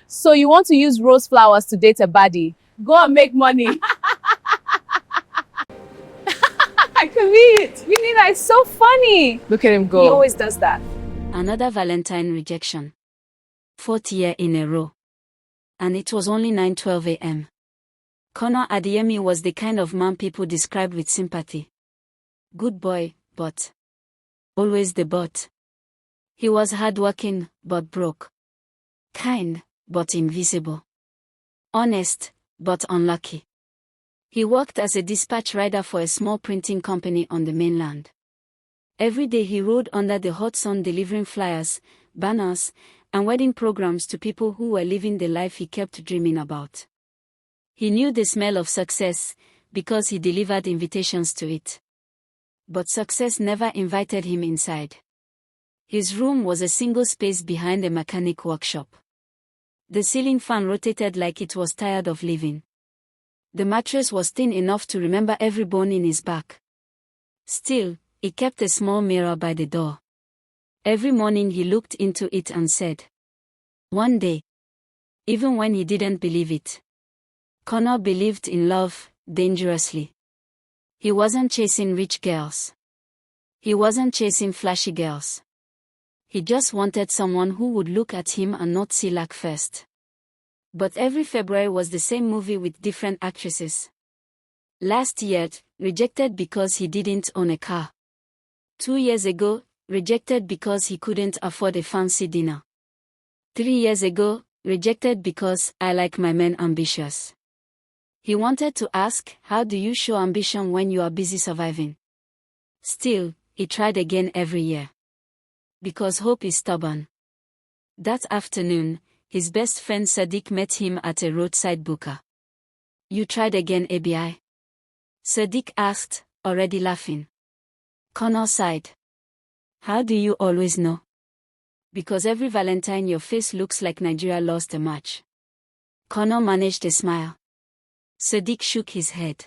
So you want to use rose flowers to date a baddie? Go and make money. I can read. Really nice. So funny. Look at him go. He always does that. Another Valentine rejection. 4th year in a row. And it was only 9:12 a.m. Connor Adeyemi was the kind of man people describe with sympathy. Good boy, but. Always the but. He was hardworking, but broke. Kind, but invisible. Honest, but unlucky. He worked as a dispatch rider for a small printing company on the mainland. Every day he rode under the hot sun delivering flyers, banners, and wedding programs to people who were living the life he kept dreaming about. He knew the smell of success, because he delivered invitations to it. But success never invited him inside. His room was a single space behind a mechanic workshop. The ceiling fan rotated like it was tired of living. The mattress was thin enough to remember every bone in his back. Still, he kept a small mirror by the door. Every morning he looked into it and said, one day. Even when he didn't believe it. Connor believed in love, dangerously. He wasn't chasing rich girls. He wasn't chasing flashy girls. He just wanted someone who would look at him and not see lack first. But every February was the same movie with different actresses. Last year, rejected because he didn't own a car. 2 years ago, rejected because he couldn't afford a fancy dinner. 3 years ago, rejected because I like my men ambitious. He wanted to ask, how do you show ambition when you are busy surviving? Still, he tried again every year. Because hope is stubborn. That afternoon, his best friend Sadiq met him at a roadside booker. You tried again, ABI? Sadiq asked, already laughing. Connor sighed. How do you always know? Because every Valentine your face looks like Nigeria lost a match. Connor managed a smile. Sadiq shook his head.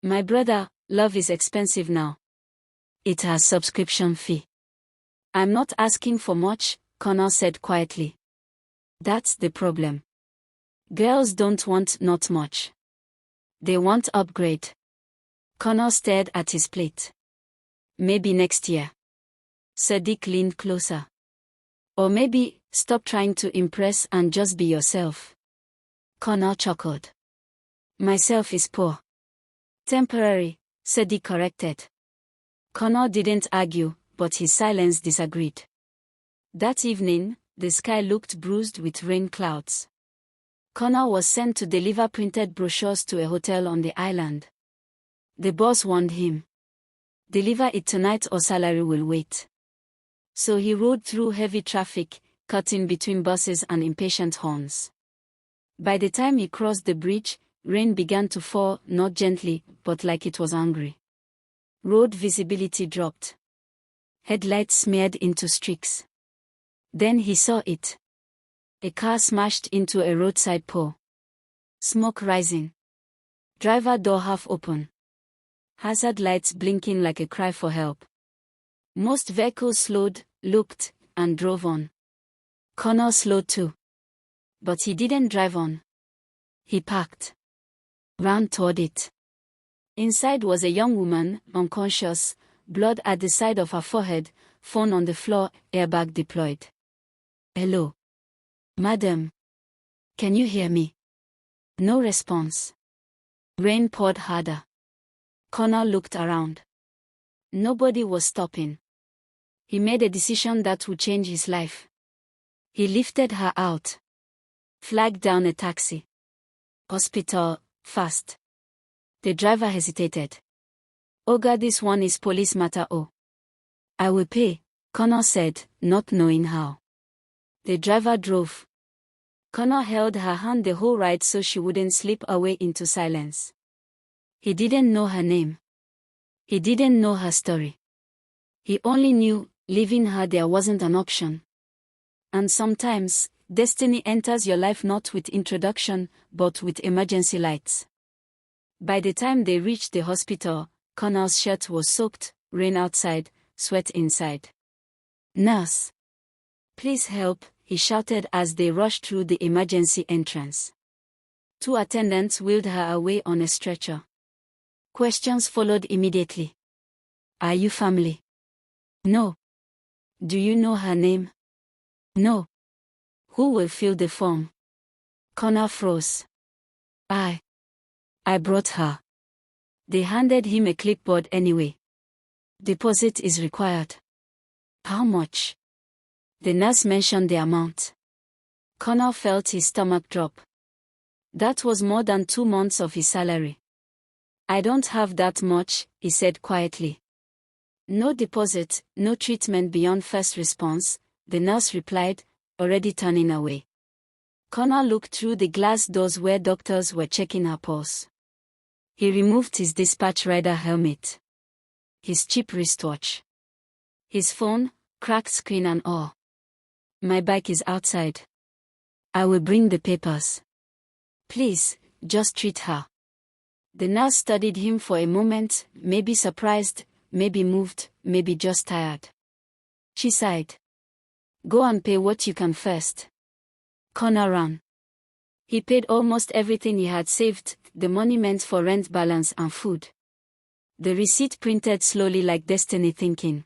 My brother, love is expensive now. It has subscription fee. I'm not asking for much, Connor said quietly. That's the problem. Girls don't want not much. They want upgrade. Connor stared at his plate. Maybe next year. Sadiq leaned closer. Or maybe, stop trying to impress and just be yourself. Connor chuckled. Myself is poor. Temporary, Sadiq corrected. Connor didn't argue, but his silence disagreed. That evening, the sky looked bruised with rain clouds. Connor was sent to deliver printed brochures to a hotel on the island. The boss warned him. Deliver it tonight or salary will wait. So he rode through heavy traffic, cutting between buses and impatient horns. By the time he crossed the bridge, rain began to fall, not gently, but like it was angry. Road visibility dropped. Headlights smeared into streaks. Then he saw it. A car smashed into a roadside pole. Smoke rising. Driver door half open. Hazard lights blinking like a cry for help. Most vehicles slowed, looked, and drove on. Connor slowed too. But he didn't drive on. He parked. Ran toward it. Inside was a young woman, unconscious, blood at the side of her forehead, phone on the floor, airbag deployed. Hello. Madam. Can you hear me? No response. Rain poured harder. Connor looked around. Nobody was stopping. He made a decision that would change his life. He lifted her out. Flagged down a taxi. Hospital, fast. The driver hesitated. Oga, this one is police matter. Oh. I will pay, Connor said, not knowing how. The driver drove. Connor held her hand the whole ride so she wouldn't slip away into silence. He didn't know her name. He didn't know her story. He only knew, leaving her there wasn't an option. And sometimes, destiny enters your life not with introduction, but with emergency lights. By the time they reached the hospital, Connor's shirt was soaked, rain outside, sweat inside. "Nurse! Please help," he shouted as they rushed through the emergency entrance. 2 attendants wheeled her away on a stretcher. Questions followed immediately. "Are you family?" "No." "Do you know her name?" "No." "Who will fill the form?" Connor froze. I brought her." They handed him a clipboard anyway. "Deposit is required." "How much?" The nurse mentioned the amount. Connor felt his stomach drop. That was more than 2 months of his salary. "I don't have that much," he said quietly. "No deposit, no treatment beyond first response," the nurse replied, already turning away. Connor looked through the glass doors where doctors were checking her pulse. He removed his dispatch rider helmet, his cheap wristwatch, his phone, cracked screen and all. "My bike is outside. I will bring the papers. Please, just treat her." The nurse studied him for a moment, maybe surprised, maybe moved, maybe just tired. She sighed. "Go and pay what you can first." Connor ran. He paid almost everything he had saved, the money meant for rent balance and food. The receipt printed slowly like destiny thinking.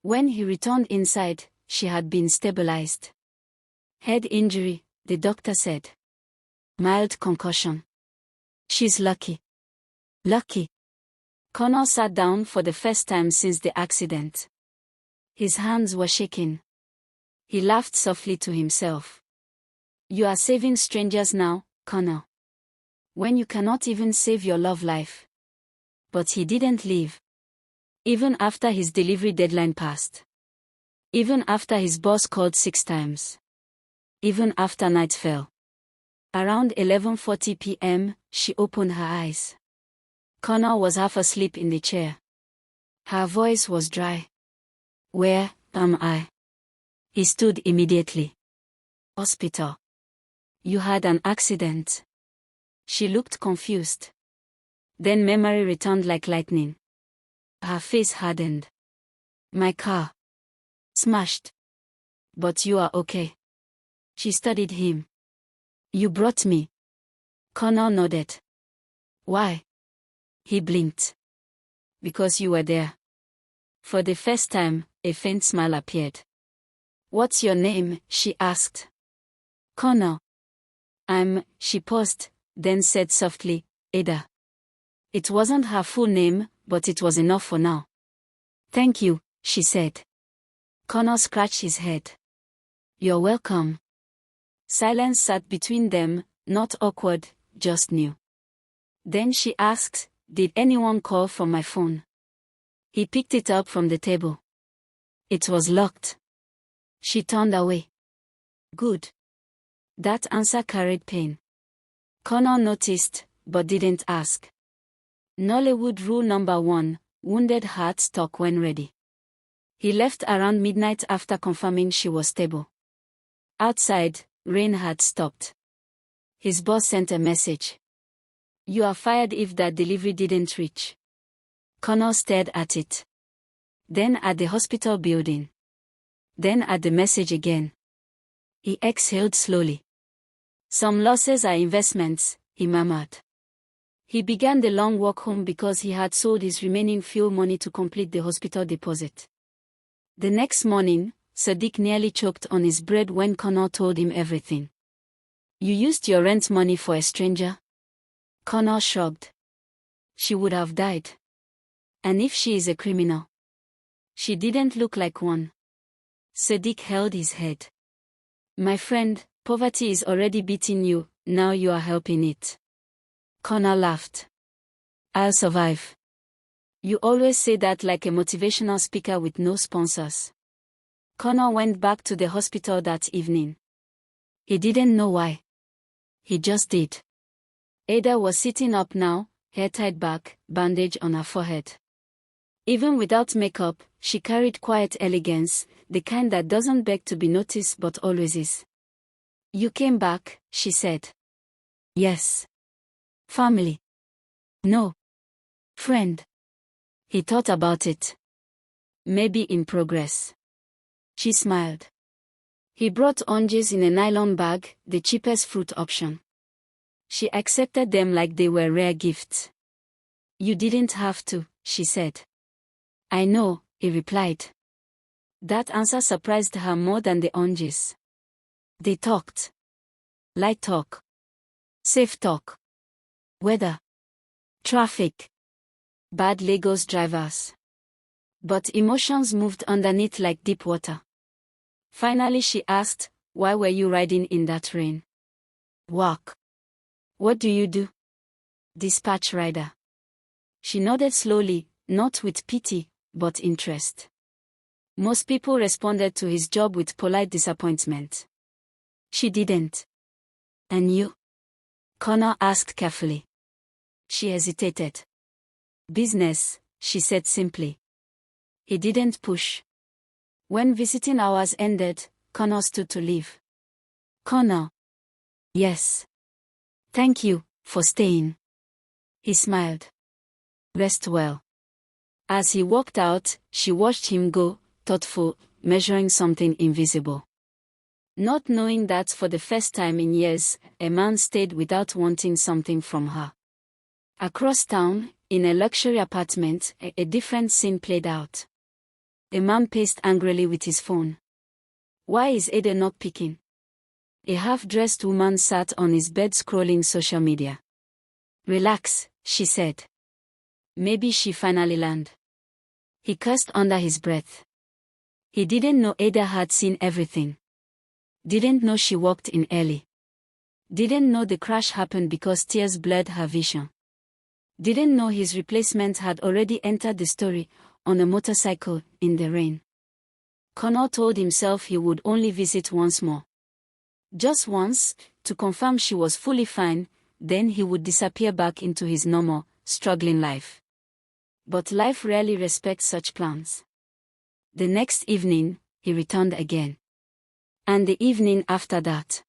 When he returned inside, she had been stabilized. "Head injury," the doctor said. "Mild concussion." "She's lucky." "Lucky." Connor sat down for the first time since the accident. His hands were shaking. He laughed softly to himself. "You are saving strangers now, Connor. When you cannot even save your love life." But he didn't leave. Even after his delivery deadline passed. Even after his boss called 6 times. Even after night fell. Around 11:40 p.m., she opened her eyes. Connor was half asleep in the chair. Her voice was dry. "Where am I?" He stood immediately. "Hospital." "You had an accident." She looked confused. Then memory returned like lightning. Her face hardened. "My car. Smashed. But you are okay." She studied him. "You brought me." Connor nodded. "Why?" He blinked. "Because you were there." For the first time, a faint smile appeared. "What's your name?" she asked. "Connor." She paused, then said softly, "Ada." It wasn't her full name, but it was enough for now. "Thank you," she said. Connor scratched his head. "You're welcome." Silence sat between them, not awkward, just new. Then she asked, "Did anyone call from my phone?" He picked it up from the table. It was locked. She turned away. "Good." That answer carried pain. Connor noticed, but didn't ask. Nollywood rule number 1, wounded hearts talk when ready. He left around midnight after confirming she was stable. Outside, rain had stopped. His boss sent a message. "You are fired if that delivery didn't reach." Connor stared at it. Then at the hospital building. Then at the message again. He exhaled slowly. "Some losses are investments," he murmured. He began the long walk home because he had sold his remaining fuel money to complete the hospital deposit. The next morning, Sadiq nearly choked on his bread when Connor told him everything. "You used your rent money for a stranger?" Connor shrugged. "She would have died. And if she is a criminal?" "She didn't look like one." Sadiq held his head. "My friend, poverty is already beating you, now you are helping it." Connor laughed. "I'll survive." "You always say that like a motivational speaker with no sponsors." Connor went back to the hospital that evening. He didn't know why. He just did. Ada was sitting up now, hair tied back, bandage on her forehead. Even without makeup, she carried quiet elegance, the kind that doesn't beg to be noticed but always is. "You came back," she said. "Yes. Family." No. Friend. He thought about it. Maybe in progress. She smiled. He brought oranges in a nylon bag, the cheapest fruit option. She accepted them like they were rare gifts. You didn't have to, she said. I know, he replied. That answer surprised her more than the oranges. They talked. Light talk. Safe talk. Weather. Traffic. Bad Lagos drivers. But emotions moved underneath like deep water. Finally she asked, why were you riding in that rain? Work. What do you do? Dispatch rider. She nodded slowly, not with pity, but interest. Most people responded to his job with polite disappointment. She didn't. And you? Connor asked carefully. She hesitated. Business, she said simply. He didn't push. When visiting hours ended, Connor stood to leave. Connor. Yes. Thank you, for staying. He smiled. Rest well. As he walked out, she watched him go, thoughtful, measuring something invisible. Not knowing that for the first time in years, a man stayed without wanting something from her. Across town, in a luxury apartment, a different scene played out. A man paced angrily with his phone. Why is Ada not picking? A half-dressed woman sat on his bed scrolling social media. Relax, she said. Maybe she finally landed. He cursed under his breath. He didn't know Ada had seen everything. Didn't know she walked in early. Didn't know the crash happened because tears blurred her vision. Didn't know his replacement had already entered the story, on a motorcycle, in the rain. Connor told himself he would only visit once more. Just once, to confirm she was fully fine, then he would disappear back into his normal, struggling life. But life rarely respects such plans. The next evening, he returned again. And the evening after that.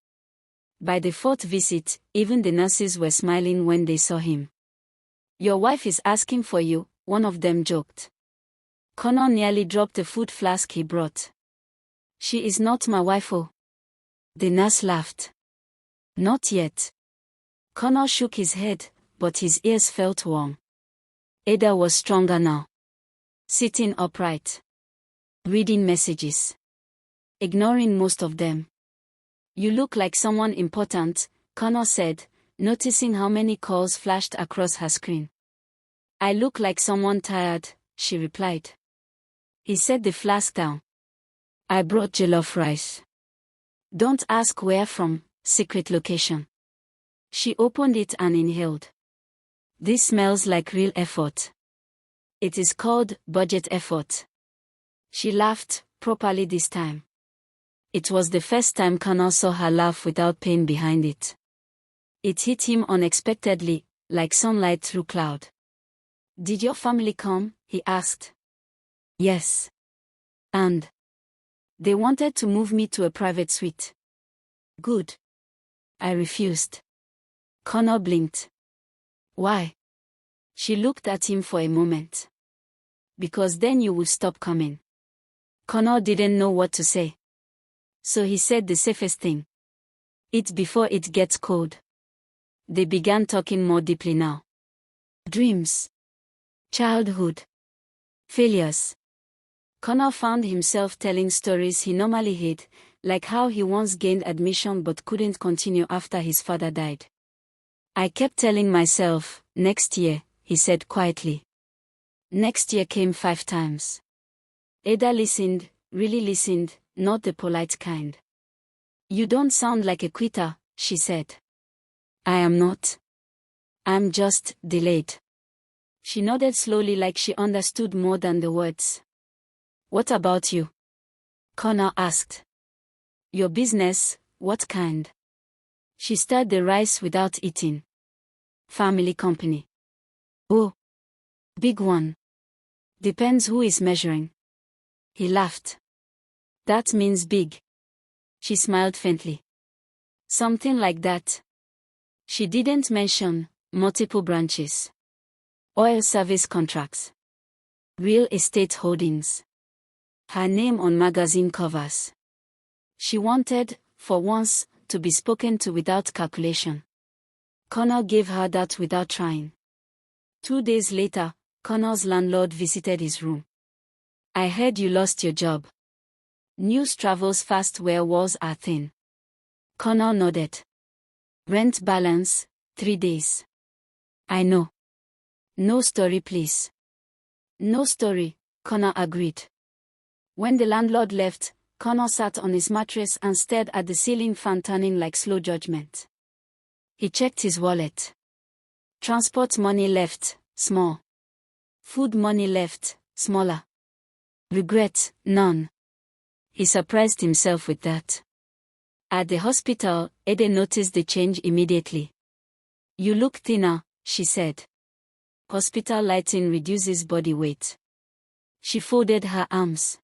By the fourth visit, even the nurses were smiling when they saw him. Your wife is asking for you, one of them joked. Connor nearly dropped the food flask he brought. She is not my wife, oh. The nurse laughed. Not yet. Connor shook his head, but his ears felt warm. Ada was stronger now. Sitting upright. Reading messages. Ignoring most of them. You look like someone important, Connor said, noticing how many calls flashed across her screen. I look like someone tired, she replied. He set the flask down. I brought jollof rice. Don't ask where from, secret location. She opened it and inhaled. This smells like real effort. It is called budget effort. She laughed, properly this time. It was the first time Connor saw her laugh without pain behind it. It hit him unexpectedly, like sunlight through cloud. Did your family come? He asked. Yes. And? They wanted to move me to a private suite. Good. I refused. Connor blinked. Why? She looked at him for a moment. Because then you would stop coming. Connor didn't know what to say. So he said the safest thing. Eat before it gets cold. They began talking more deeply now. Dreams. Childhood. Failures. Connor found himself telling stories he normally hid, like how he once gained admission but couldn't continue after his father died. I kept telling myself, next year, he said quietly. Next year came 5 times. Ada listened, really listened, not the polite kind. You don't sound like a quitter, she said. I am not. I'm just delayed. She nodded slowly like she understood more than the words. What about you? Connor asked. Your business, what kind? She stirred the rice without eating. Family company. Oh. Big one. Depends who is measuring. He laughed. That means big. She smiled faintly. Something like that. She didn't mention multiple branches. Oil service contracts. Real estate holdings. Her name on magazine covers. She wanted, for once, to be spoken to without calculation. Connor gave her that without trying. 2 days later, Connor's landlord visited his room. I heard you lost your job. News travels fast where walls are thin. Connor nodded. Rent balance, 3 days. I know. No story, please. No story, Connor agreed. When the landlord left, Connor sat on his mattress and stared at the ceiling fan turning like slow judgment. He checked his wallet. Transport money left, small. Food money left, smaller. Regret, none. He surprised himself with that. At the hospital, Ede noticed the change immediately. You look thinner, she said. Hospital lighting reduces body weight. She folded her arms.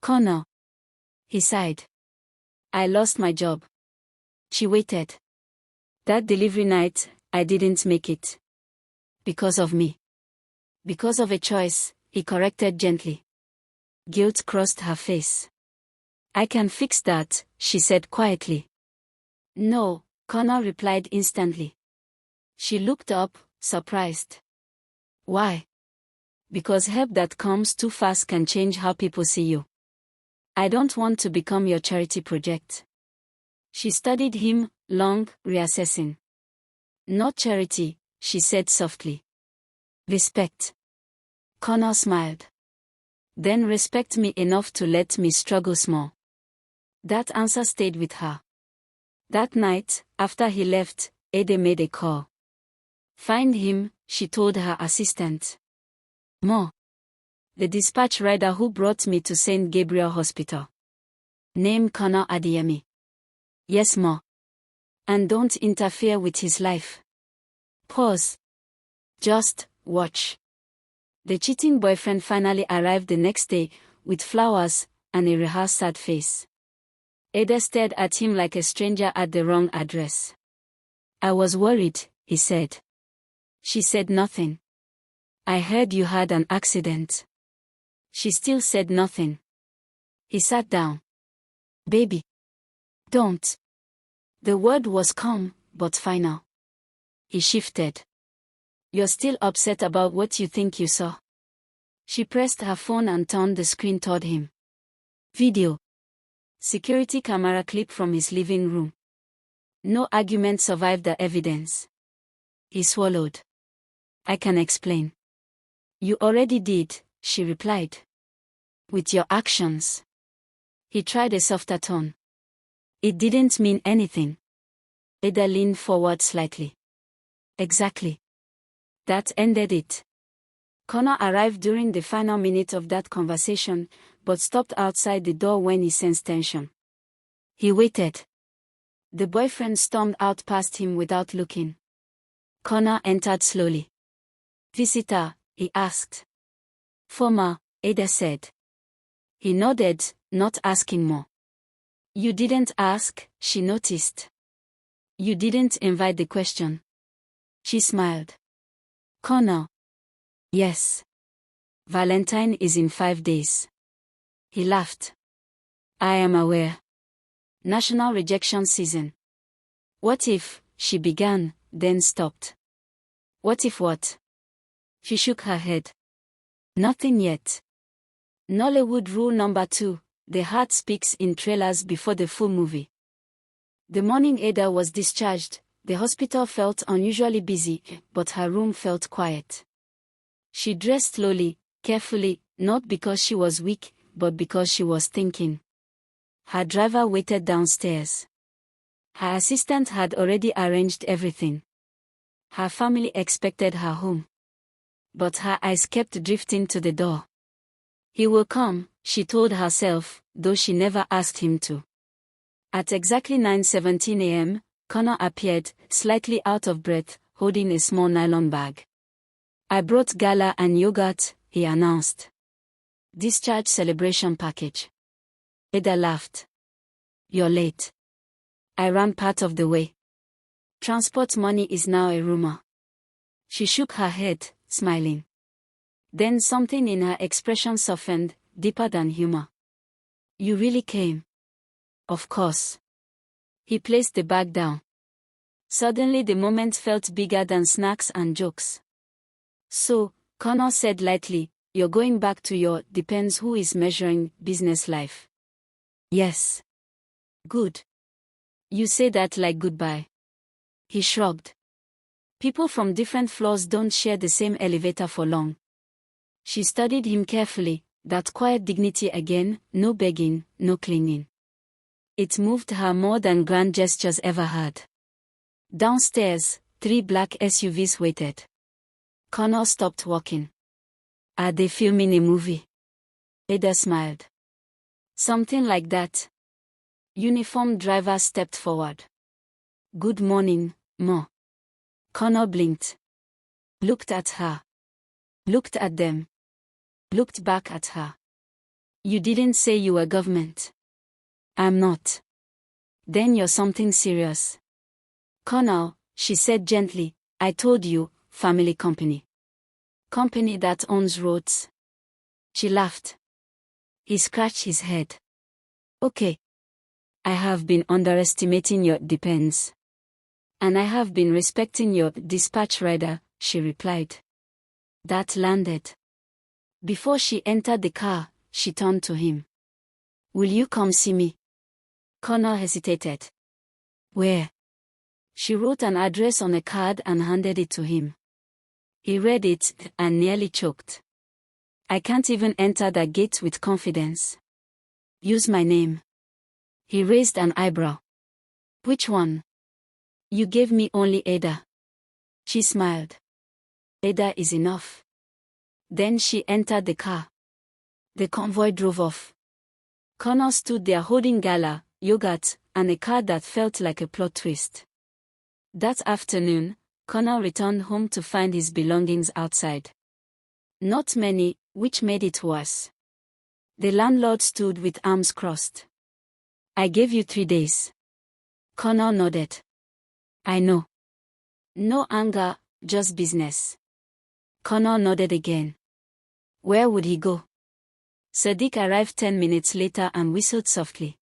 Connor. He sighed. I lost my job. She waited. That delivery night, I didn't make it. Because of me. Because of a choice, he corrected gently. Guilt crossed her face. I can fix that, she said quietly. No, Connor replied instantly. She looked up, surprised. Why? Because help that comes too fast can change how people see you. I don't want to become your charity project. She studied him, long, reassessing. Not charity, she said softly. Respect. Connor smiled. Then respect me enough to let me struggle small. That answer stayed with her. That night, after he left, Ede made a call. Find him, she told her assistant. More. The dispatch rider who brought me to St. Gabriel Hospital. Name Connor Adeyemi. Yes, Ma. And don't interfere with his life. Pause. Just watch. The cheating boyfriend finally arrived the next day, with flowers and a rehearsed sad face. Ede stared at him like a stranger at the wrong address. I was worried, he said. She said nothing. I heard you had an accident. She still said nothing. He sat down. Baby. Don't. The word was calm, but final. He shifted. You're still upset about what you think you saw. She pressed her phone and turned the screen toward him. Video. Security camera clip from his living room. No argument survived the evidence. He swallowed. I can explain. You already did, she replied. With your actions. He tried a softer tone. It didn't mean anything. Ede leaned forward slightly. Exactly. That ended it. Connor arrived during the final minute of that conversation, but stopped outside the door when he sensed tension. He waited. The boyfriend stormed out past him without looking. Connor entered slowly. Visitor, he asked. Former, Ede said. He nodded, not asking more. You didn't ask, she noticed. You didn't invite the question. She smiled. Connor. Yes. Valentine is in 5 days. He laughed. I am aware. National rejection season. What if, she began, then stopped. What if what? She shook her head. Nothing yet. Nollywood rule number 2, the heart speaks in trailers before the full movie. The morning Ada was discharged, the hospital felt unusually busy, but her room felt quiet. She dressed slowly, carefully, not because she was weak, but because she was thinking. Her driver waited downstairs. Her assistant had already arranged everything. Her family expected her home. But her eyes kept drifting to the door. He will come, she told herself, though she never asked him to. At exactly 9:17 a.m., Connor appeared, slightly out of breath, holding a small nylon bag. I brought gala and yogurt, he announced. Discharge celebration package. Ada laughed. You're late. I ran part of the way. Transport money is now a rumor. She shook her head, smiling. Then something in her expression softened, deeper than humor. You really came? Of course. He placed the bag down. Suddenly the moment felt bigger than snacks and jokes. So, Connor said lightly, you're going back to your depends who is measuring business life. Yes. Good. You say that like goodbye. He shrugged. People from different floors don't share the same elevator for long. She studied him carefully, that quiet dignity again, no begging, no clinging. It moved her more than grand gestures ever had. Downstairs, 3 black SUVs waited. Connor stopped walking. Are they filming a movie? Ada smiled. Something like that. Uniformed driver stepped forward. Good morning, Ma. Connor blinked. Looked at her. Looked at them. Looked back at her. You didn't say you were government. I'm not. Then you're something serious. Connor, she said gently, I told you, family company. Company that owns roads. She laughed. He scratched his head. Okay. I have been underestimating your depends. And I have been respecting your dispatch rider, she replied. That landed. Before she entered the car, she turned to him. Will you come see me? Connor hesitated. Where? She wrote an address on a card and handed it to him. He read it and nearly choked. I can't even enter that gate with confidence. Use my name. He raised an eyebrow. Which one? You gave me only Ada. She smiled. Ada is enough. Then she entered the car. The convoy drove off. Connor stood there holding gala, yogurt, and a card that felt like a plot twist. That afternoon, Connor returned home to find his belongings outside. Not many, which made it worse. The landlord stood with arms crossed. I gave you 3 days. Connor nodded. I know. No anger, just business. Connor nodded again. Where would he go? Sadiq arrived 10 minutes later and whistled softly.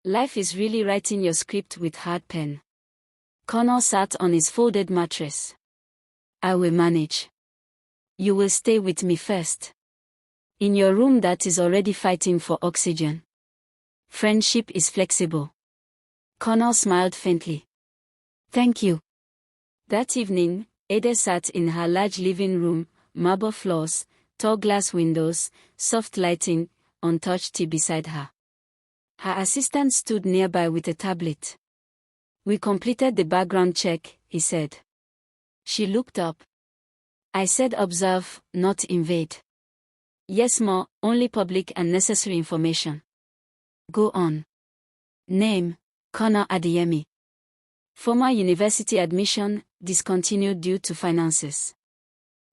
Life is really writing your script with hard pen. Connor sat on his folded mattress. I will manage. You will stay with me first. In your room that is already fighting for oxygen. Friendship is flexible. Connor smiled faintly. Thank you. That evening, Ada sat in her large living room, marble floors, tall glass windows, soft lighting, untouched tea beside her. Her assistant stood nearby with a tablet. We completed the background check, he said. She looked up. I said observe, not invade. Yes, ma, only public and necessary information. Go on. Name, Connor Adeyemi. Former university admission, discontinued due to finances.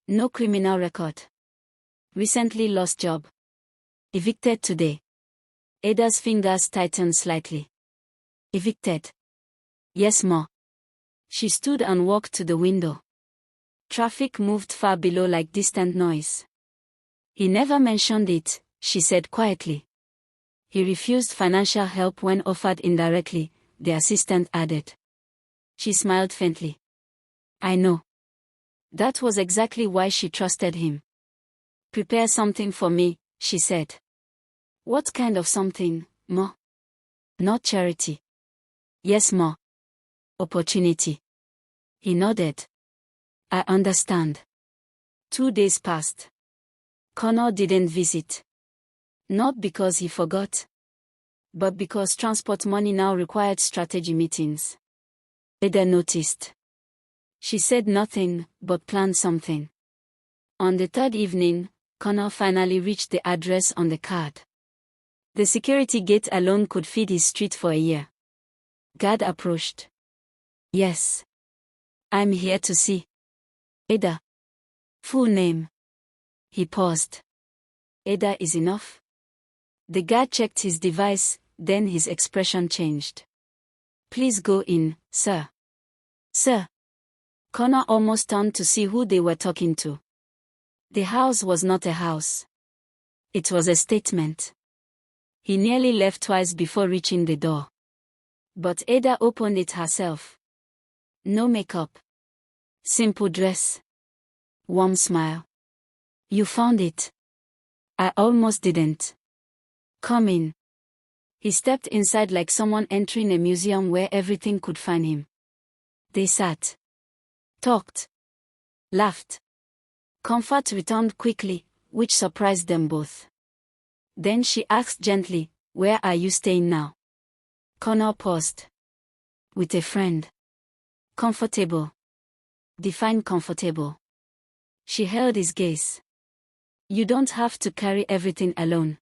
No criminal record. Recently lost job. Evicted today. Ada's fingers tightened slightly. Evicted. Yes, ma. She stood and walked to the window. Traffic moved far below like distant noise. He never mentioned it, she said quietly. He refused financial help when offered indirectly, the assistant added. She smiled faintly. I know. That was exactly why she trusted him. Prepare something for me, she said. What kind of something, ma? Not charity. Yes, ma. Opportunity. He nodded. I understand. 2 days passed. Connor didn't visit. Not because he forgot, but because transport money now required strategy meetings. Ada noticed. She said nothing, but planned something. On the 3rd evening, Connor finally reached the address on the card. The security gate alone could feed his street for a year. Guard approached. Yes. I'm here to see. Ada. Full name. He paused. Ada is enough? The guard checked his device, then his expression changed. Please go in, sir. Sir. Connor almost turned to see who they were talking to. The house was not a house. It was a statement. He nearly left twice before reaching the door. But Ada opened it herself. No makeup. Simple dress. Warm smile. You found it. I almost didn't. Come in. He stepped inside like someone entering a museum where everything could find him. They sat. Talked. Laughed. Comfort returned quickly, which surprised them both. Then she asked gently, "Where are you staying now?" Connor paused. "With a friend." "Comfortable." "Define comfortable." She held his gaze. "You don't have to carry everything alone."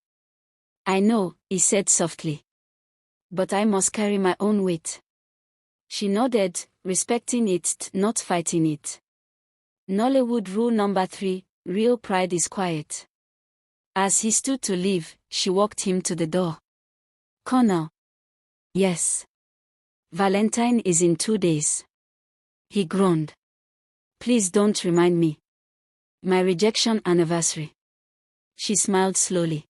"I know," he said softly. "But I must carry my own weight." She nodded, respecting it, not fighting it. Nollywood rule number 3, real pride is quiet. As he stood to leave, she walked him to the door. "Connor." "Yes." "Valentine is in 2 days." He groaned. "Please don't remind me. My rejection anniversary." She smiled slowly.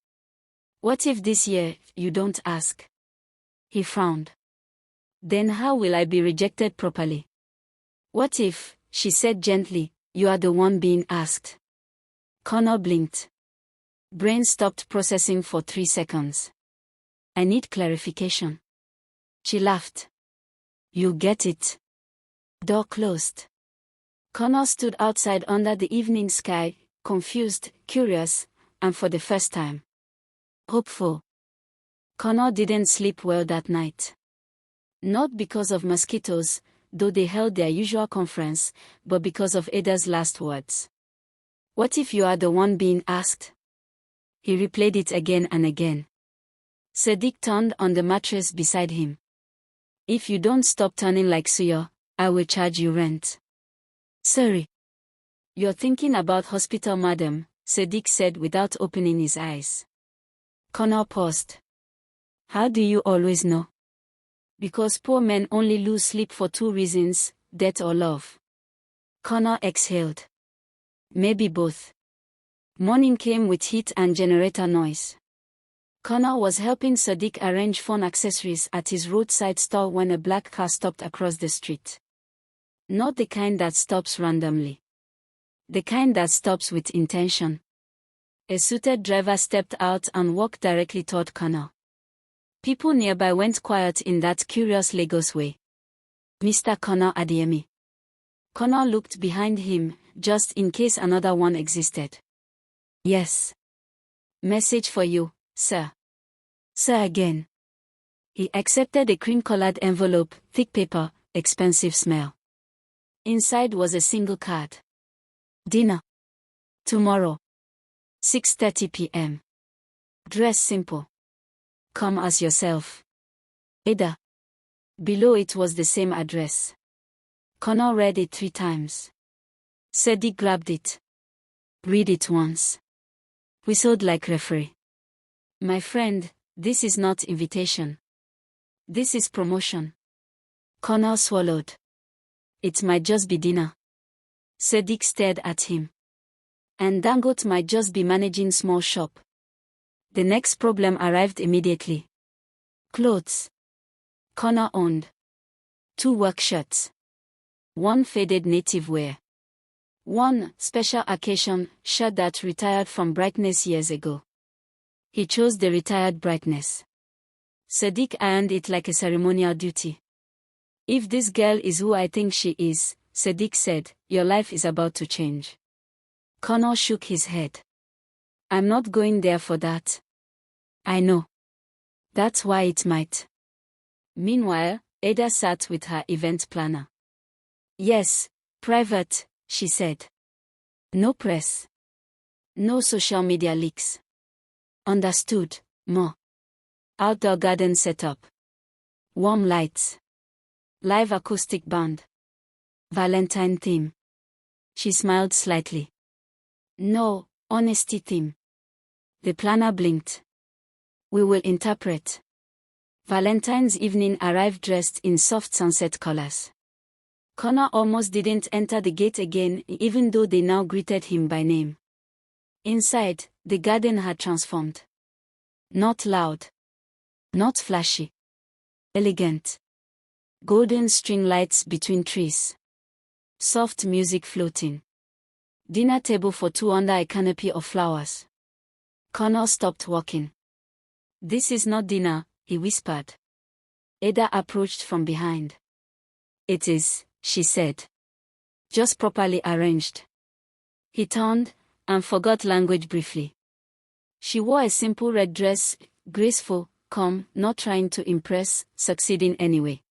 "What if this year, you don't ask?" He frowned. "Then how will I be rejected properly?" "What if," she said gently, "you are the one being asked?" Connor blinked. Brain stopped processing for 3 seconds. "I need clarification." She laughed. "You get it." Door closed. Connor stood outside under the evening sky, confused, curious, and for the first time, hopeful. Connor didn't sleep well that night. Not because of mosquitoes, though they held their usual conference, but because of Ada's last words. "What if you are the one being asked?" He replayed it again and again. Sadiq turned on the mattress beside him. "If you don't stop turning like Suya, I will charge you rent." "Sorry." "You're thinking about hospital, madam," Sadiq said without opening his eyes. Connor paused. "How do you always know?" "Because poor men only lose sleep for 2 reasons, death or love." Connor exhaled. "Maybe both." Morning came with heat and generator noise. Connor was helping Sadiq arrange phone accessories at his roadside stall when a black car stopped across the street. Not the kind that stops randomly. The kind that stops with intention. A suited driver stepped out and walked directly toward Connor. People nearby went quiet in that curious Lagos way. "Mr. Connor Adeyemi." Connor looked behind him, just in case another one existed. "Yes." "Message for you, sir." "Sir again." He accepted a cream-colored envelope, thick paper, expensive smell. Inside was a single card. "Dinner. Tomorrow. 6:30 p.m. Dress simple. Come as yourself. Ada." Below it was the same address. Connor read it 3 times. Sadiq grabbed it. "Read it once." Whistled like referee. "My friend, this is not invitation. This is promotion." Connor swallowed. "It might just be dinner." Sadiq stared at him. "And Dangote might just be managing small shop." The next problem arrived immediately. Clothes. Connor owned 2 work shirts. 1 faded native wear. 1 special occasion shirt that retired from brightness years ago. He chose the retired brightness. Sadiq ironed it like a ceremonial duty. "If this girl is who I think she is," Sadiq said, "your life is about to change." Connor shook his head. "I'm not going there for that." "I know. That's why it might." Meanwhile, Ada sat with her event planner. "Yes, private," she said. "No press. No social media leaks." "Understood, Ma." Outdoor garden setup. Warm lights. Live acoustic band. Valentine theme. She smiled slightly. "No, honesty theme." The planner blinked. "We will interpret." Valentine's evening arrived dressed in soft sunset colors. Connor almost didn't enter the gate again, even though they now greeted him by name. Inside, the garden had transformed. Not loud. Not flashy. Elegant. Golden string lights between trees. Soft music floating. Dinner table for two under a canopy of flowers. Connor stopped walking. "This is not dinner," he whispered. Ada approached from behind. "It is," she said. "Just properly arranged." He turned, and forgot language briefly. She wore a simple red dress, graceful, calm, not trying to impress, succeeding anyway.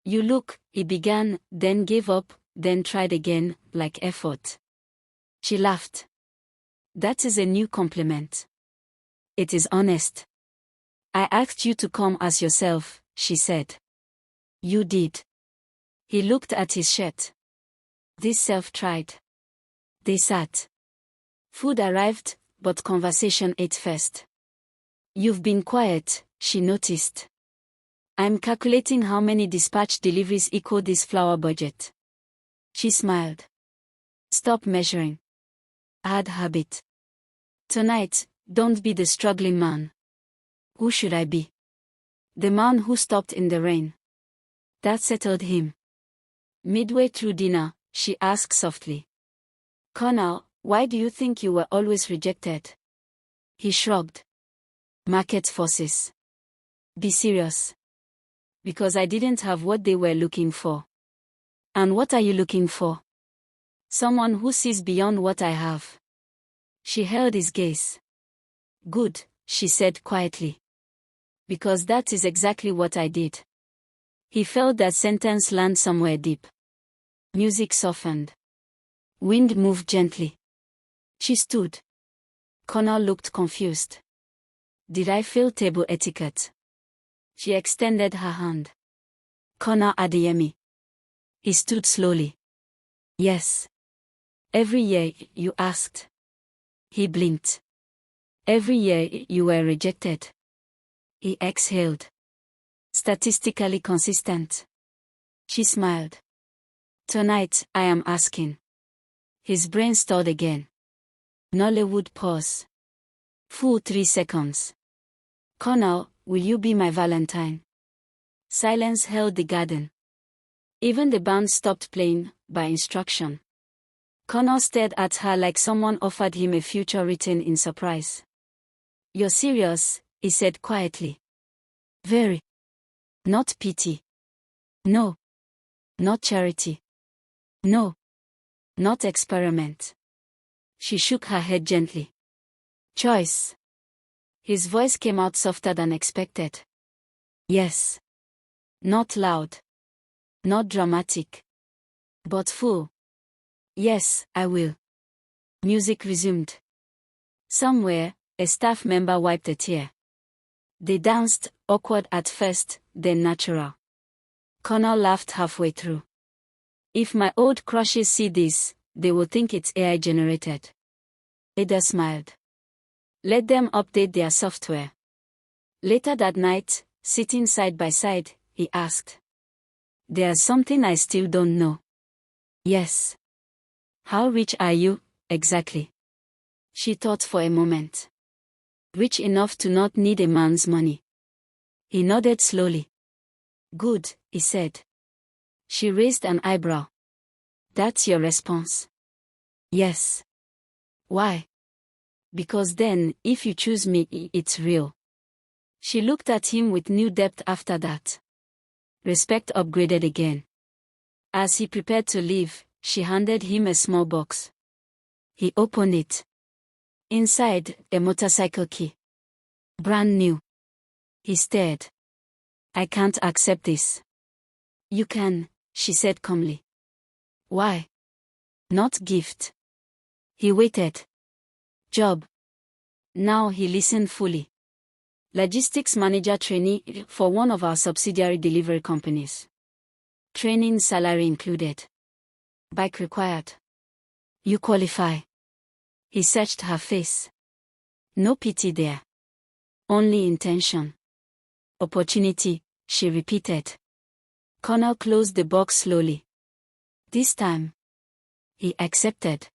"You look," he began, then gave up, then tried again, like effort. She laughed. "That is a new compliment." "It is honest." "I asked you to come as yourself," she said. "You did." He looked at his shirt. This self-tried. They sat. Food arrived, but conversation ate first. "You've been quiet," she noticed. "I'm calculating how many dispatch deliveries equal this flower budget." She smiled. "Stop measuring." "Bad habit." "Tonight, don't be the struggling man." "Who should I be?" "The man who stopped in the rain." That settled him. Midway through dinner, she asked softly, "Connor, why do you think you were always rejected?" He shrugged. "Market forces." "Be serious." "Because I didn't have what they were looking for." "And what are you looking for?" "Someone who sees beyond what I have." She held his gaze. "Good," she said quietly. "Because that is exactly what I did." He felt that sentence land somewhere deep. Music softened. Wind moved gently. She stood. Connor looked confused. "Did I fail table etiquette?" She extended her hand. "Connor Adeyemi." He stood slowly. "Yes." "Every year, you asked." He blinked. "Every year, you were rejected." He exhaled. "Statistically consistent." She smiled. "Tonight, I am asking." His brain stalled again. Nollywood pause. Full 3 seconds. "Connor, will you be my Valentine?" Silence held the garden. Even the band stopped playing, by instruction. Connor stared at her like someone offered him a future written in surprise. "You're serious?" he said quietly. "Very." "Not pity?" "No." "Not charity?" "No." "Not experiment?" She shook her head gently. "Choice." His voice came out softer than expected. "Yes." Not loud. Not dramatic. But full. "Yes, I will." Music resumed. Somewhere, a staff member wiped a tear. They danced, awkward at first, then natural. Connor laughed halfway through. "If my old crushes see this, they will think it's AI generated." Ada smiled. "Let them update their software." Later that night, sitting side by side, he asked, "There's something I still don't know." "Yes." "How rich are you, exactly?" She thought for a moment. "Rich enough to not need a man's money." He nodded slowly. "Good," he said. She raised an eyebrow. "That's your response?" "Yes." "Why?" "Because then, if you choose me, it's real." She looked at him with new depth after that. Respect upgraded again. As he prepared to leave, she handed him a small box. He opened it. Inside, a motorcycle key. Brand new. He stared. "I can't accept this." "You can," she said calmly. "Why?" "Not gift." He waited. "Job." Now he listened fully. "Logistics manager trainee for one of our subsidiary delivery companies. Training salary included. Bike required. You qualify." He searched her face. No pity there. Only intention. "Opportunity," she repeated. Connor closed the box slowly. This time, he accepted.